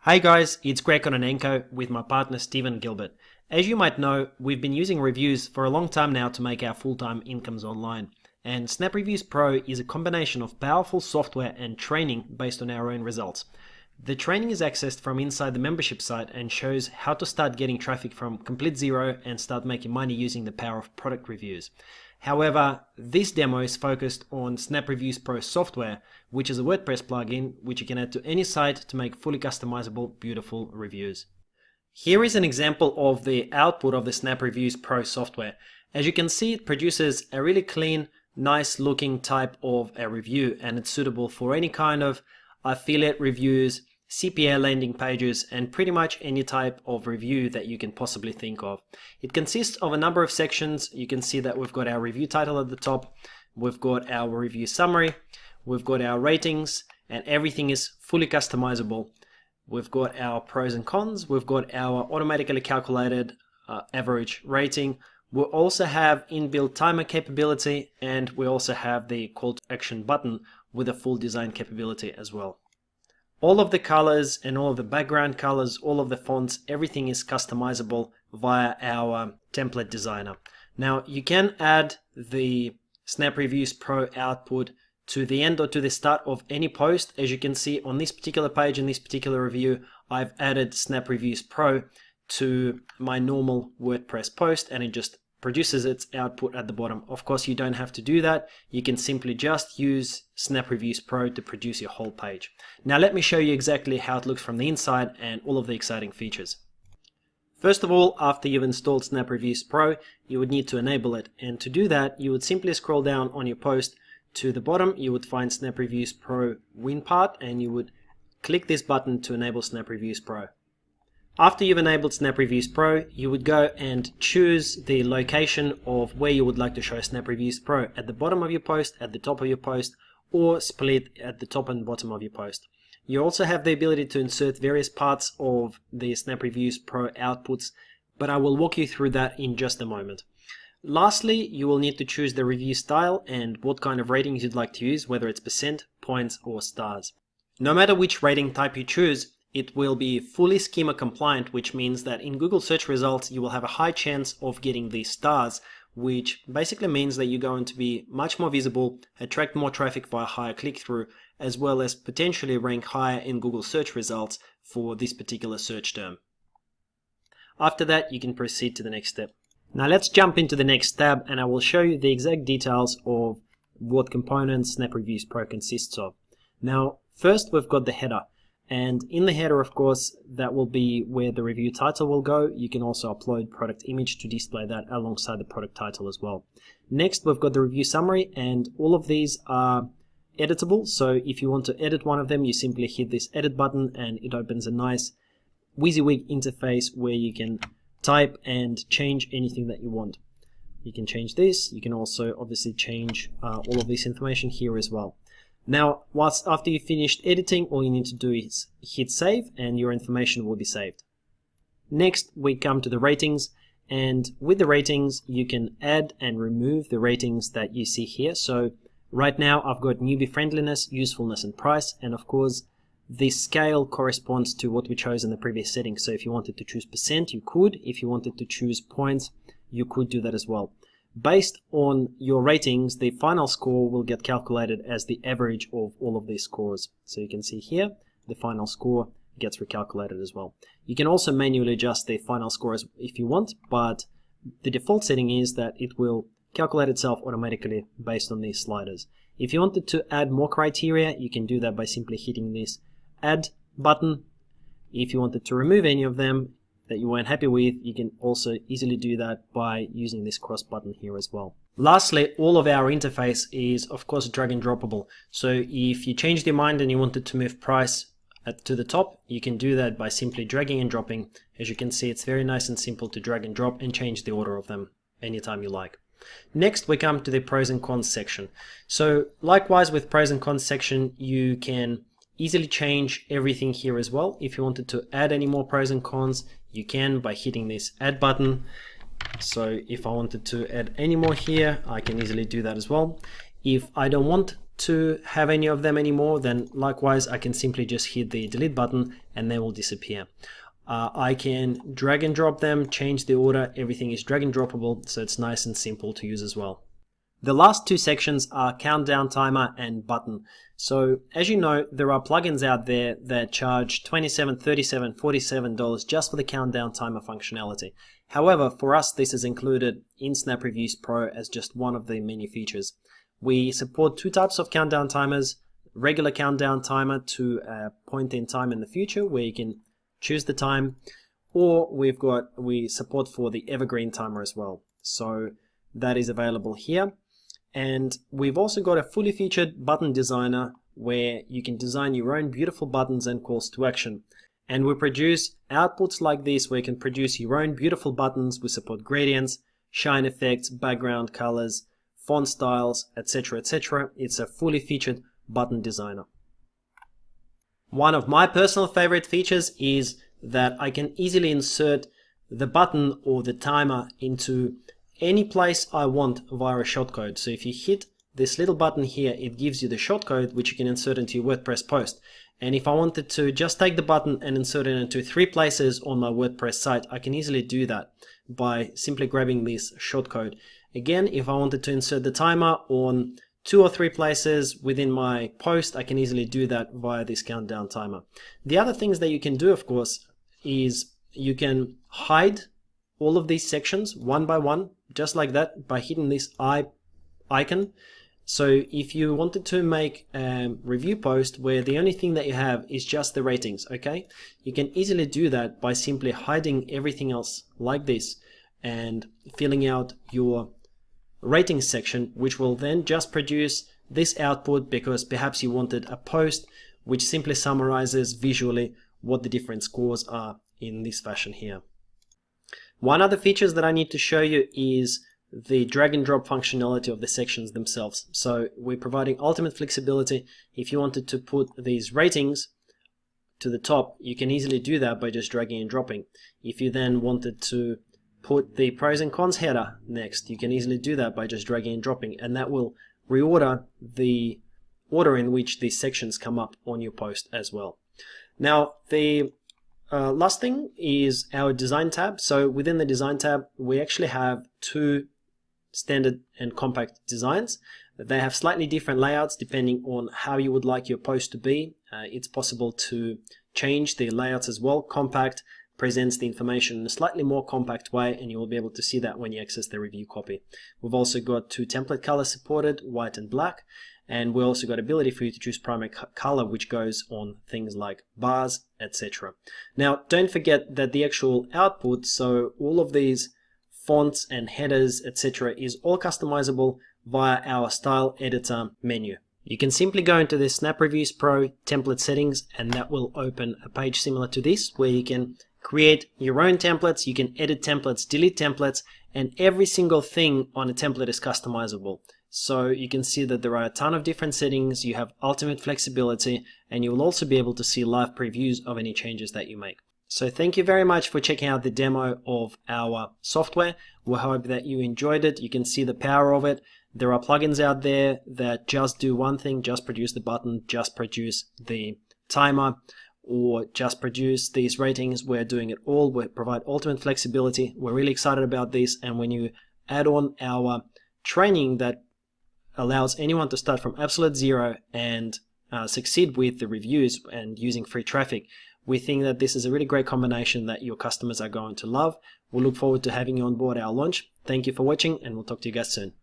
Hey guys, it's Greg Kononenko with my partner Stephen Gilbert. As you might know, we've been using reviews for a long time now to make our full-time incomes online. And Snap Reviews Pro is a combination of powerful software and training based on our own results. The training is accessed from inside the membership site and shows how to start getting traffic from complete zero and start making money using the power of product reviews. However, this demo is focused on Snap Reviews Pro software, which is a WordPress plugin which you can add to any site to make fully customizable, beautiful reviews. Here is an example of the output of the Snap Reviews Pro software. As you can see, it produces a really clean, nice looking type of a review, and it's suitable for any kind of affiliate reviews, CPA landing pages, and pretty much any type of review that you can possibly think of. It consists of a number of sections. You can see that we've got our review title at the top, we've got our review summary, we've got our ratings, and everything is fully customizable. We've got our pros and cons, we've got our automatically calculated average rating. We also have inbuilt timer capability, and we also have the call to action button with a full design capability as well. All of the colors and all of the background colors, all of the fonts, everything is customizable via our template designer. Now you can add the Snap Reviews Pro output to the end or to the start of any post. As you can see on this particular page, in this particular review, I've added Snap Reviews Pro to my normal WordPress post, and it just produces its output at the bottom. Of course, you don't have to do that. You can simply just use Snap Reviews Pro to produce your whole page. Now let me show you exactly how it looks from the inside and all of the exciting features. First of all, after you've installed Snap Reviews Pro, you would need to enable it. And to do that, you would simply scroll down on your post to the bottom. You would find Snap Reviews Pro win part, and you would click this button to enable Snap Reviews Pro. After you've enabled Snap Reviews Pro, you would go and choose the location of where you would like to show Snap Reviews Pro, at the bottom of your post, at the top of your post, or split at the top and bottom of your post. You also have the ability to insert various parts of the Snap Reviews Pro outputs, but I will walk you through that in just a moment. Lastly, you will need to choose the review style and what kind of ratings you'd like to use, whether it's percent, points, or stars. No matter which rating type you choose, it will be fully schema compliant, which means that in Google search results you will have a high chance of getting these stars, which basically means that you're going to be much more visible, attract more traffic via higher click-through, as well as potentially rank higher in Google search results for this particular search term. After that, you can proceed to the next step. Now let's jump into the next tab, and I will show you the exact details of what components Snap Reviews Pro consists of. Now first, we've got the header. And in the header, of course, that will be where the review title will go. You can also upload product image to display that alongside the product title as well. Next, we've got the review summary, and all of these are editable. So if you want to edit one of them, you simply hit this edit button and it opens a nice WYSIWYG interface where you can type and change anything that you want. You can change this. You can also obviously change all of this information here as well. Now, after you've finished editing, all you need to do is hit save and your information will be saved. Next, we come to the ratings, and with the ratings, you can add and remove the ratings that you see here. So right now, I've got newbie friendliness, usefulness, and price, and of course, the scale corresponds to what we chose in the previous setting. So if you wanted to choose percent, you could. If you wanted to choose points, you could do that as well. Based on your ratings, the final score will get calculated as the average of all of these scores. So you can see here, the final score gets recalculated as well. You can also manually adjust the final scores if you want, but the default setting is that it will calculate itself automatically based on these sliders. If you wanted to add more criteria, you can do that by simply hitting this add button. If you wanted to remove any of them that you weren't happy with, you can also easily do that by using this cross button here as well. Lastly, all of our interface is of course drag and droppable. So if you changed your mind and you wanted to move price to the top, you can do that by simply dragging and dropping. As you can see, it's very nice and simple to drag and drop and change the order of them anytime you like. Next, we come to the pros and cons section. So likewise with pros and cons section, you can easily change everything here as well. If you wanted to add any more pros and cons, you can by hitting this add button. So if I wanted to add any more here, I can easily do that as well. If I don't want to have any of them anymore, then likewise I can simply just hit the delete button and they will disappear. I can drag and drop them, change the order, everything is drag and droppable, so it's nice and simple to use as well. The last two sections are countdown timer and button. So as you know, there are plugins out there that charge $27, $37, $47 just for the countdown timer functionality. However, for us this is included in Snap Reviews Pro as just one of the many features. We support two types of countdown timers: regular countdown timer to a point in time in the future where you can choose the time, or we support for the evergreen timer as well. So that is available here. And we've also got a fully featured button designer where you can design your own beautiful buttons and calls to action. And we produce outputs like this where you can produce your own beautiful buttons. We support gradients, shine effects, background colors, font styles, etc., etc. It's a fully featured button designer. One of my personal favorite features is that I can easily insert the button or the timer into any place I want via a shortcode. So if you hit this little button here, it gives you the shortcode which you can insert into your WordPress post. And if I wanted to just take the button and insert it into 3 places on my WordPress site, I can easily do that by simply grabbing this shortcode. Again, if I wanted to insert the timer on 2 or 3 places within my post, I can easily do that via this countdown timer. The other things that you can do, of course, is you can hide all of these sections one by one, just like that, by hitting this icon. So if you wanted to make a review post where the only thing that you have is just the ratings, okay, you can easily do that by simply hiding everything else like this and filling out your ratings section, which will then just produce this output because perhaps you wanted a post which simply summarizes visually what the different scores are in this fashion here. One other features that I need to show you is the drag and drop functionality of the sections themselves. So we're providing ultimate flexibility. If you wanted to put these ratings to the top, you can easily do that by just dragging and dropping. If you then wanted to put the pros and cons header next, you can easily do that by just dragging and dropping, and that will reorder the order in which these sections come up on your post as well. Now the last thing is our design tab. So within the design tab, we actually have 2 standard and compact designs. They have slightly different layouts depending on how you would like your post to be. It's possible to change the layouts as well. Compact presents the information in a slightly more compact way, and you will be able to see that when you access the review copy. We've also got 2 template colors supported, white and black. And we also got ability for you to choose primary color, which goes on things like bars, etc. Now, don't forget that the actual output, so all of these fonts and headers, etc., is all customizable via our style editor menu. You can simply go into the Snap Reviews Pro template settings, and that will open a page similar to this where you can create your own templates, you can edit templates, delete templates, and every single thing on a template is customizable. So you can see that there are a ton of different settings, you have ultimate flexibility, and you will also be able to see live previews of any changes that you make. So thank you very much for checking out the demo of our software. We hope that you enjoyed it. You can see the power of it. There are plugins out there that just do one thing, just produce the button, just produce the timer, or just produce these ratings. We're doing it all. We provide ultimate flexibility. We're really excited about this, and when you add on our training that allows anyone to start from absolute zero and succeed with the reviews and using free traffic, we think that this is a really great combination that your customers are going to love. We'll look forward to having you on board our launch. Thank you for watching, and we'll talk to you guys soon.